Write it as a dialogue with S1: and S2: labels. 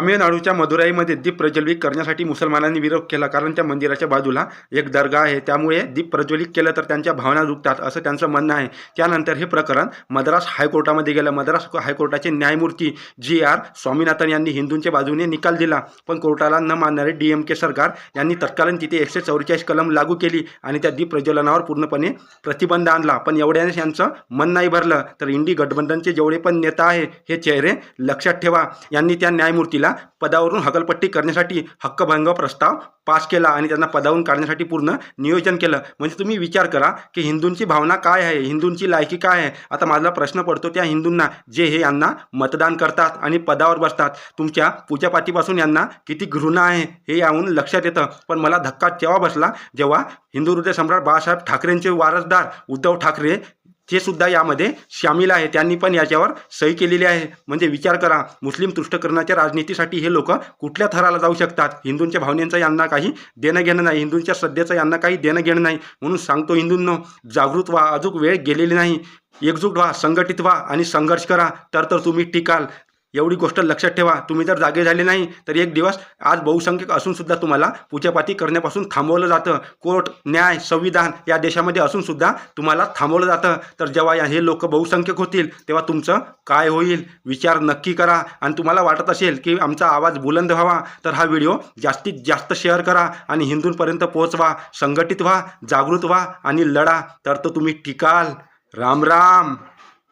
S1: तामिळनाडूच्या मदुराईमध्ये दीप प्रज्वलित करण्यासाठी मुसलमानांनी विरोध केला, कारण त्या मंदिराच्या बाजूला एक दर्गा आहे, त्यामुळे दीप प्रज्वलित केलं तर त्यांच्या भावना दुखतात असं त्यांचं म्हणणं आहे. त्यानंतर हे प्रकरण मद्रास हायकोर्टामध्ये गेलं. मद्रास हायकोर्टाचे न्यायमूर्ती जी.आर. स्वामीनाथन यांनी हिंदूंच्या बाजूने निकाल दिला, पण कोर्टाला न मानणारे DMK सरकार यांनी तत्कालीन तिथे 144 कलम लागू केली आणि त्या दीप प्रज्वलनावर पूर्णपणे प्रतिबंध आणला. पण एवढ्याने यांचं मन नाही भरलं, तर इंडी गठबंधनचे जेवढे पण नेता आहे हे चेहरे लक्षात ठेवा. यांनी त्या न्यायमूर्तीला पदावरून हकालपट्टी करण्यासाठी हक्कभंग प्रस्ताव पास केला आणि त्यांना पदावरून काढण्यासाठी पूर्ण नियोजन केलं. म्हणजे तुम्ही विचार करा की हिंदूंची भावना काय आहे, हिंदूंची लायकी काय आहे. आता माझा प्रश्न पडतो त्या हिंदूंना जे हे यांना मतदान करतात आणि पदावर बसतात, तुमच्या पूजापातीपासून यांना किती घृणा आहे हे याहून लक्षात येतं. पण मला धक्का तेव्हा बसला जेव्हा हिंदू हृदय सम्राट बाळासाहेब ठाकरेंचे वारसदार उद्धव ठाकरे ते सुद्धा यामध्ये सामील आहे, त्यांनी पण याच्यावर सही केलेली आहे. म्हणजे विचार करा, मुस्लिम तुष्टीकरणाच्या राजनीतीसाठी हे लोक कुठल्या थराला जाऊ शकतात. हिंदूंच्या भावनेचं यांना काही देणं घेणं नाही, हिंदूंच्या श्रद्धेचं यांना काही देणं घेणं नाही. म्हणून सांगतो हिंदूंनो, जागृत व्हा, अजून वेळ गेलेली नाही. एकजूट व्हा, संघटित व्हा आणि संघर्ष करा, तर तुम्ही टिकाल. एवढी गोष्ट लक्षात ठेवा. तुम्ही जर जागे झाले नाही तर एक दिवस आज बहुसंख्यक असूनसुद्धा तुम्हाला पूजापाती करण्यापासून थांबवलं जातं. कोर्ट, न्याय, संविधान या देशामध्ये असूनसुद्धा तुम्हाला थांबवलं जातं. तर जेव्हा हे लोक बहुसंख्यक होतील तेव्हा तुमचं काय होईल विचार नक्की करा. आणि तुम्हाला वाटत असेल की आमचा आवाज बुलंद व्हावा तर हा व्हिडिओ जास्तीत जास्त शेअर करा आणि हिंदूंपर्यंत पोहोचवा. संघटित व्हा, जागृत व्हा आणि लढा, तर तुम्ही टिकाल. राम राम.